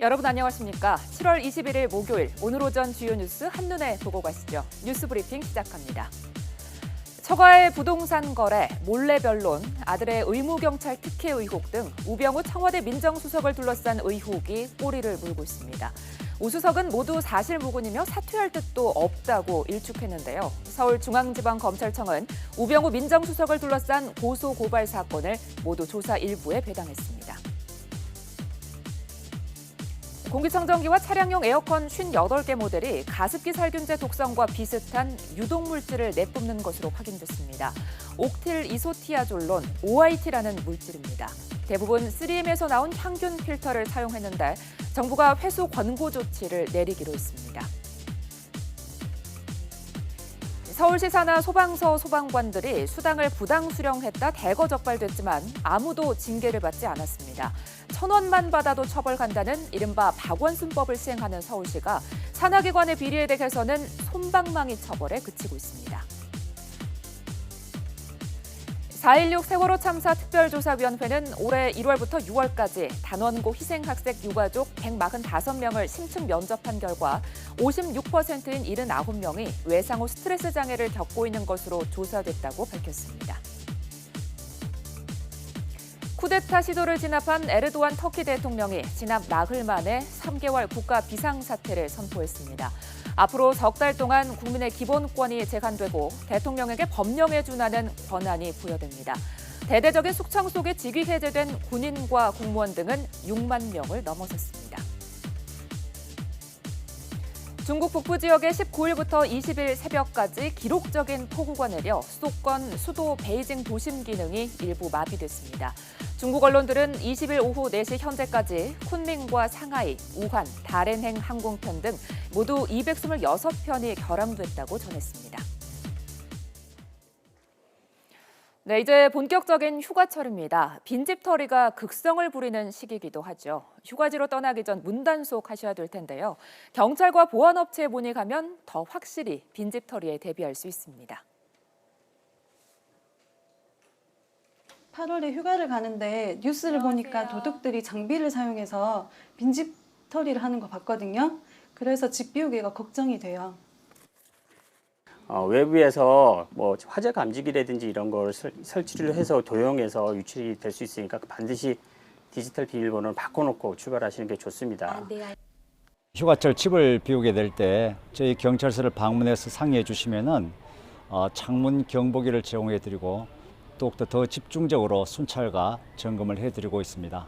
여러분 안녕하십니까? 7월 21일 목요일 오늘 오전 주요 뉴스 한눈에 보고 가시죠. 뉴스 브리핑 시작합니다. 처가의 부동산 거래, 몰래 변론, 아들의 의무경찰 특혜 의혹 등 우병우 청와대 민정수석을 둘러싼 의혹이 꼬리를 물고 있습니다. 우수석은 모두 사실무근이며 사퇴할 뜻도 없다고 일축했는데요. 서울중앙지방검찰청은 우병우 민정수석을 둘러싼 고소고발 사건을 모두 조사 일부에 배당했습니다. 공기청정기와 차량용 에어컨 58개 모델이 가습기 살균제 독성과 비슷한 유독물질을 내뿜는 것으로 확인됐습니다. 옥틸 이소티아졸론, OIT라는 물질입니다. 대부분 3M에서 나온 향균 필터를 사용했는데 정부가 회수 권고 조치를 내리기로 했습니다. 서울시 산하 소방서 소방관들이 수당을 부당 수령했다 대거 적발됐지만 아무도 징계를 받지 않았습니다. 1,000원만 받아도 처벌 간다는 이른바 박원순법을 시행하는 서울시가 산하기관의 비리에 대해서는 솜방망이 처벌에 그치고 있습니다. 4.16 세월호 참사 특별조사위원회는 올해 1월부터 6월까지 단원고 희생학생 유가족 145명을 심층 면접한 결과 56%인 79명이 외상 후 스트레스 장애를 겪고 있는 것으로 조사됐다고 밝혔습니다. 쿠데타 시도를 진압한 에르도안 터키 대통령이 진압 나흘 만에 3개월 국가 비상사태를 선포했습니다. 앞으로 석 달 동안 국민의 기본권이 제한되고 대통령에게 법령에 준하는 권한이 부여됩니다. 대대적인 숙청 속에 직위 해제된 군인과 공무원 등은 6만 명을 넘어섰습니다. 중국 북부 지역에 19일부터 20일 새벽까지 기록적인 폭우가 내려 수도권 수도 베이징 도심 기능이 일부 마비됐습니다. 중국 언론들은 20일 오후 4시 현재까지 쿤밍과 상하이, 우한, 다롄행 항공편 등 모두 226편이 결항됐다고 전했습니다. 네, 이제 본격적인 휴가철입니다. 빈집털이가 극성을 부리는 시기이기도 하죠. 휴가지로 떠나기 전 문단속 하셔야 될 텐데요. 경찰과 보안업체에 문의하면 더 확실히 빈집털이에 대비할 수 있습니다. 8월에 휴가를 가는데 뉴스를 보니까 도둑들이 장비를 사용해서 빈집털이를 하는 거 봤거든요. 그래서 집 비우기가 걱정이 돼요. 외부에서 뭐 화재 감지기라든지 이런 걸 설치를 해서 도용해서 유출이 될 수 있으니까 반드시 디지털 비밀번호를 바꿔놓고 출발하시는 게 좋습니다. 휴가철 집을 비우게 될 때 저희 경찰서를 방문해서 상의해 주시면은 창문 경보기를 제공해 드리고 더욱더 더 집중적으로 순찰과 점검을 해드리고 있습니다.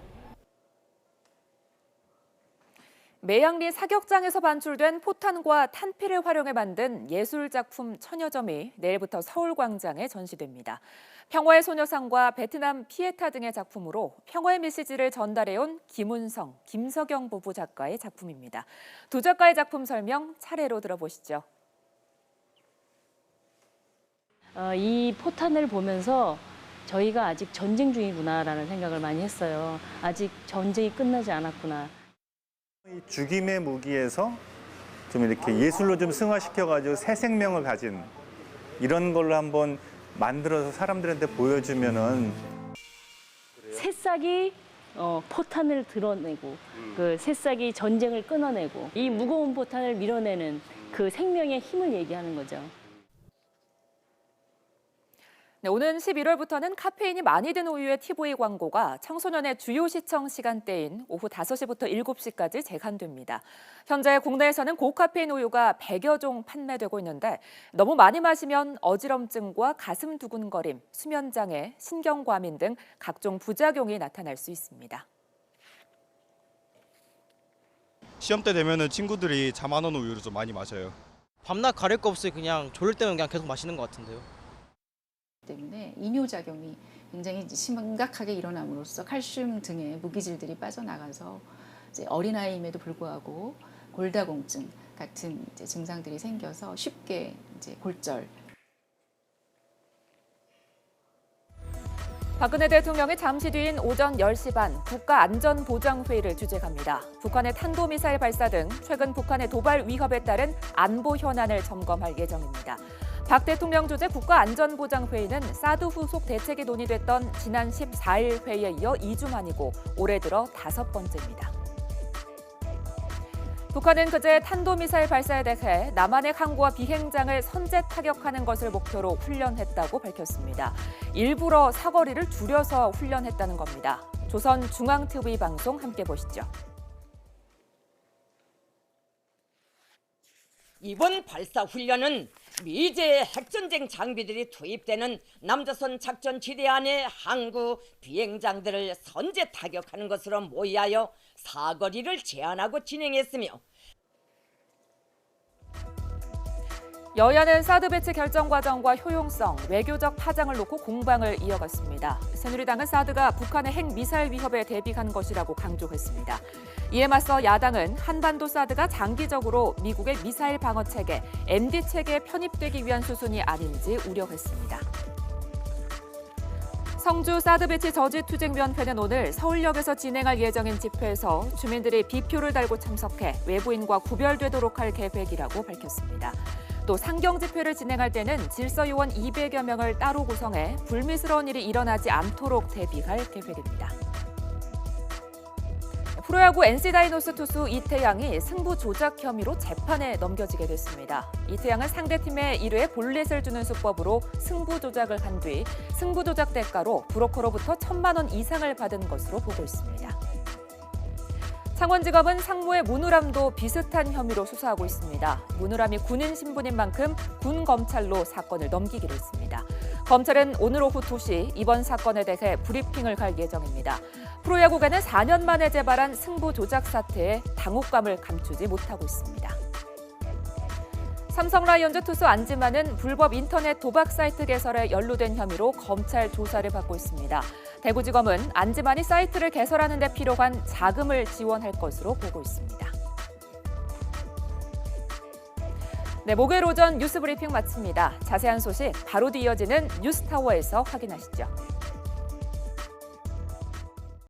매양리 사격장에서 반출된 포탄과 탄피를 활용해 만든 예술작품 천여 점이 내일부터 서울광장에 전시됩니다. 평화의 소녀상과 베트남 피에타 등의 작품으로 평화의 메시지를 전달해온 김운성, 김석영 부부 작가의 작품입니다. 두 작가의 작품 설명 차례로 들어보시죠. 이 포탄을 보면서 저희가 아직 전쟁 중이구나라는 생각을 많이 했어요. 아직 전쟁이 끝나지 않았구나. 이 죽임의 무기에서 좀 이렇게 예술로 좀 승화시켜가지고 새 생명을 가진 이런 걸로 한번 만들어서 사람들한테 보여주면은 새싹이 포탄을 드러내고 그 새싹이 전쟁을 끊어내고 이 무거운 포탄을 밀어내는 그 생명의 힘을 얘기하는 거죠. 네, 오는 11월부터는 카페인이 많이 든 우유의 TV 광고가 청소년의 주요 시청 시간대인 오후 5시부터 7시까지 제한됩니다. 현재 국내에서는 고카페인 우유가 100여 종 판매되고 있는데 너무 많이 마시면 어지럼증과 가슴 두근거림, 수면장애, 신경과민 등 각종 부작용이 나타날 수 있습니다. 시험 때 되면은 친구들이 잠 안 오는 우유를 좀 많이 마셔요. 밤낮 가릴 거 없이 그냥 졸릴 때는 그냥 계속 마시는 것 같은데요. 때문에 이뇨작용이 굉장히 심각하게 일어남으로써 칼슘 등의 무기질들이 빠져나가서 이제 어린아이임에도 불구하고 골다공증 같은 이제 증상들이 생겨서 쉽게 이제 골절. 박근혜 대통령이 잠시 뒤인 오전 10시 반 국가안전보장회의를 주재합니다. 북한의 탄도미사일 발사 등 최근 북한의 도발 위협에 따른 안보 현안을 점검할 예정입니다. 박 대통령 주재 국가안전보장회의는 사드 후속 대책이 논의됐던 지난 14일 회의에 이어 2주 만이고 올해 들어 5번째입니다. 북한은 그제 탄도미사일 발사에 대해 남한의 항구와 비행장을 선제 타격하는 것을 목표로 훈련했다고 밝혔습니다. 일부러 사거리를 줄여서 훈련했다는 겁니다. 조선중앙TV 방송 함께 보시죠. 이번 발사 훈련은 미제의 핵전쟁 장비들이 투입되는 남조선 작전 지대 안의 항구 비행장들을 선제 타격하는 것으로 모의하여 사거리를 제한하고 진행했으며 여야는 사드 배치 결정 과정과 효용성, 외교적 파장을 놓고 공방을 이어갔습니다. 새누리당은 사드가 북한의 핵미사일 위협에 대비한 것이라고 강조했습니다. 이에 맞서 야당은 한반도 사드가 장기적으로 미국의 미사일 방어 체계, MD 체계에 편입되기 위한 수순이 아닌지 우려했습니다. 성주 사드 배치 저지 투쟁위원회는 오늘 서울역에서 진행할 예정인 집회에서 주민들이 비표를 달고 참석해 외부인과 구별되도록 할 계획이라고 밝혔습니다. 또 상경 집회를 진행할 때는 질서요원 200여 명을 따로 구성해 불미스러운 일이 일어나지 않도록 대비할 계획입니다. 프로야구 NC다이노스 투수 이태양이 승부 조작 혐의로 재판에 넘겨지게 됐습니다. 이태양은 상대팀에 1회 볼넷을 주는 수법으로 승부 조작을 한 뒤 승부 조작 대가로 브로커로부터 1,000만 원 이상을 받은 것으로 보고 있습니다. 창원지검은 상무의 문우람도 비슷한 혐의로 수사하고 있습니다. 문우람이 군인 신분인 만큼 군 검찰로 사건을 넘기기로 했습니다. 검찰은 오늘 오후 2시 이번 사건에 대해 브리핑을 갈 예정입니다. 프로야구계는 4년 만에 재발한 승부 조작 사태에 당혹감을 감추지 못하고 있습니다. 삼성 라이온즈 투수 안지만은 불법 인터넷 도박 사이트 개설에 연루된 혐의로 검찰 조사를 받고 있습니다. 대구지검은 안지만이 사이트를 개설하는 데 필요한 자금을 지원할 것으로 보고 있습니다. 네, 목요일 오전 뉴스 브리핑 마칩니다. 자세한 소식 바로 뒤이어지는 뉴스타워에서 확인하시죠.